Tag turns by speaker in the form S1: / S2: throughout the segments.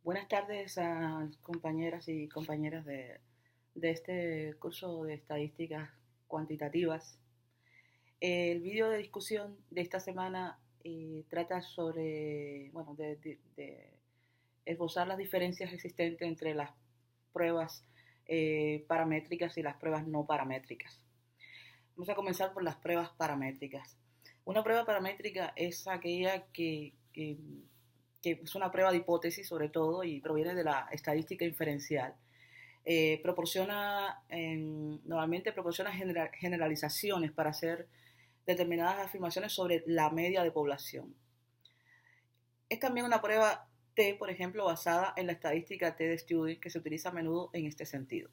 S1: Buenas tardes a compañeras y compañeras de este curso de estadísticas cuantitativas. El vídeo de discusión de esta semana trata sobre, de esbozar las diferencias existentes entre las pruebas paramétricas y las pruebas no paramétricas. Vamos a comenzar por las pruebas paramétricas. Una prueba paramétrica es aquella que es una prueba de hipótesis sobre todo y proviene de la estadística inferencial. Normalmente proporciona generalizaciones para hacer determinadas afirmaciones sobre la media de población. Es también una prueba T, por ejemplo, basada en la estadística T de Student, que se utiliza a menudo en este sentido.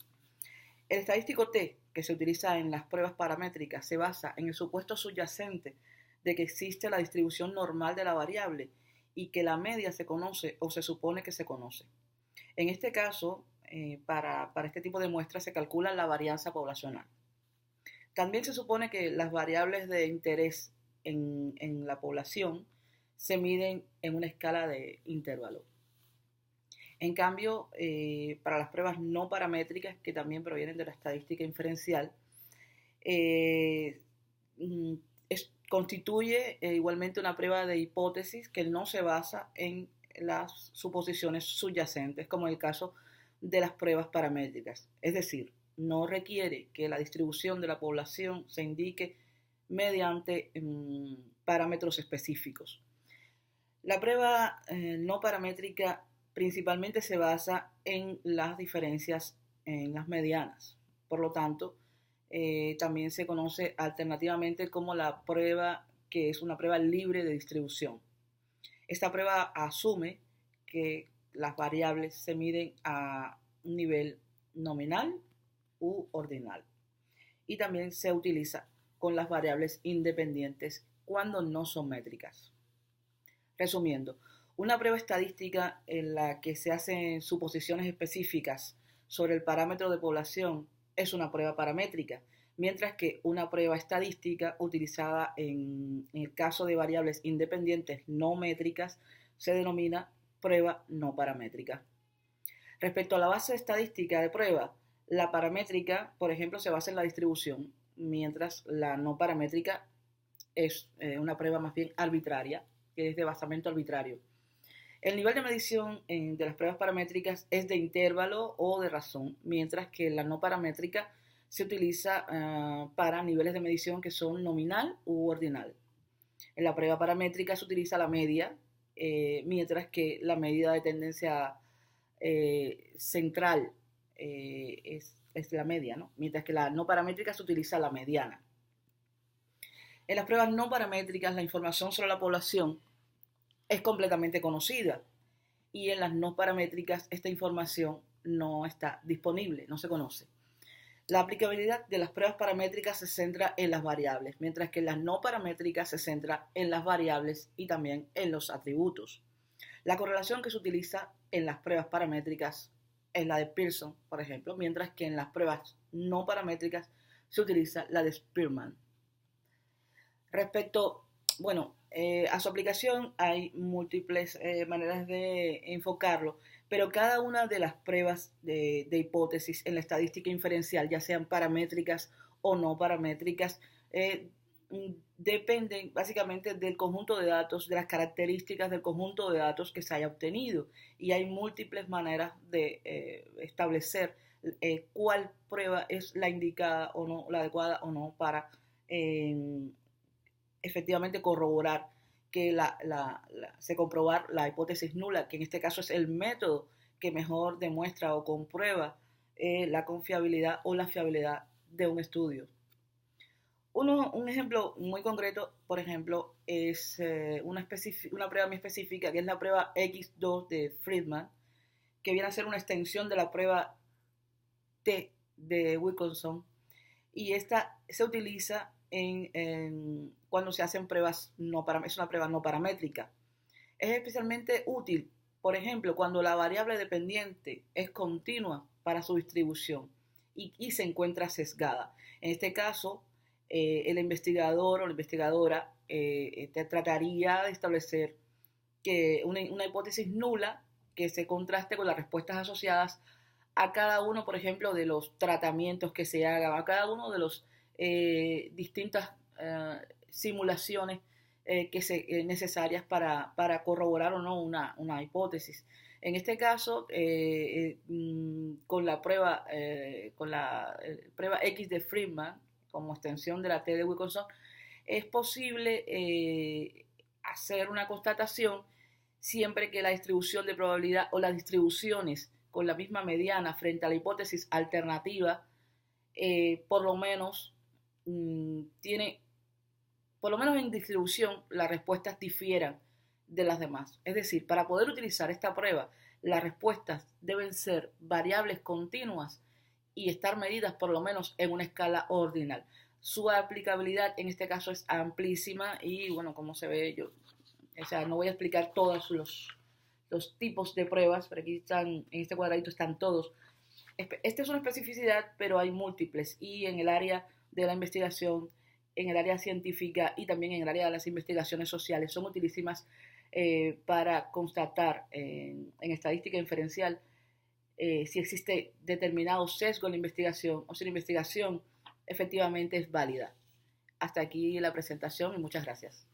S1: El estadístico T, que se utiliza en las pruebas paramétricas, se basa en el supuesto subyacente de que existe la distribución normal de la variable y que la media se conoce o se supone que se conoce. En este caso, para este tipo de muestras se calcula la varianza poblacional. También se supone que las variables de interés en la población se miden en una escala de intervalo. En cambio, para las pruebas no paramétricas, que también provienen de la estadística inferencial, constituye igualmente una prueba de hipótesis que no se basa en las suposiciones subyacentes, como en el caso de las pruebas paramétricas. Es decir, no requiere que la distribución de la población se indique mediante parámetros específicos. La prueba no paramétrica principalmente se basa en las diferencias en las medianas. Por lo tanto, también se conoce alternativamente como la prueba que es una prueba libre de distribución. Esta prueba asume que las variables se miden a un nivel nominal u ordinal. Y también se utiliza con las variables independientes cuando no son métricas. Resumiendo, una prueba estadística en la que se hacen suposiciones específicas sobre el parámetro de población es una prueba paramétrica, mientras que una prueba estadística utilizada en el caso de variables independientes no métricas se denomina prueba no paramétrica. Respecto a la base estadística de prueba, la paramétrica, por ejemplo, se basa en la distribución, mientras la no paramétrica es una prueba más bien arbitraria, que es de basamento arbitrario. El nivel de medición de las pruebas paramétricas es de intervalo o de razón, mientras que la no paramétrica se utiliza para niveles de medición que son nominal u ordinal. En la prueba paramétrica se utiliza la media, mientras que la medida de tendencia central es la media, ¿no? Mientras que la no paramétrica se utiliza la mediana. En las pruebas no paramétricas, la información sobre la población es completamente conocida y en las no paramétricas esta información no está disponible, no se conoce. La aplicabilidad de las pruebas paramétricas se centra en las variables, mientras que en las no paramétricas se centra en las variables y también en los atributos. La correlación que se utiliza en las pruebas paramétricas es la de Pearson, por ejemplo, mientras que en las pruebas no paramétricas se utiliza la de Spearman. Respecto, a su aplicación hay múltiples maneras de enfocarlo, pero cada una de las pruebas de hipótesis en la estadística inferencial, ya sean paramétricas o no paramétricas, dependen básicamente del conjunto de datos, de las características del conjunto de datos que se haya obtenido. Y hay múltiples maneras de establecer cuál prueba es la indicada o no, la adecuada o no para efectivamente corroborar que se comprobar la hipótesis nula, que en este caso es el método que mejor demuestra o comprueba la confiabilidad o la fiabilidad de un estudio. Un ejemplo muy concreto, por ejemplo, es una prueba muy específica, que es la prueba X2 de Friedman, que viene a ser una extensión de la prueba T de Wilkinson, y esta se utiliza cuando se hacen pruebas es una prueba no paramétrica. Es especialmente útil, por ejemplo, cuando la variable dependiente es continua para su distribución y se encuentra sesgada. En este caso, el investigador o la investigadora trataría de establecer que una hipótesis nula que se contraste con las respuestas asociadas a cada uno, por ejemplo, de los tratamientos que se hagan, a cada uno de los distintas simulaciones necesarias corroborar o no una hipótesis. En este caso, con la prueba X de Friedman, como extensión de la T de Wilkinson, es posible hacer una constatación siempre que la distribución de probabilidad o las distribuciones con la misma mediana frente a la hipótesis alternativa, por lo menos en distribución las respuestas difieran de las demás. Es decir, para poder utilizar esta prueba, las respuestas deben ser variables continuas y estar medidas por lo menos en una escala ordinal. Su aplicabilidad en este caso es amplísima y bueno, como se ve, no voy a explicar todos los tipos de pruebas, pero aquí están, en este cuadradito están todos. Esta es una especificidad, pero hay múltiples y en el área de la investigación, en el área científica y también en el área de las investigaciones sociales son utilísimas para constatar en estadística inferencial si existe determinado sesgo en la investigación o si la investigación efectivamente es válida. Hasta aquí la presentación y muchas gracias.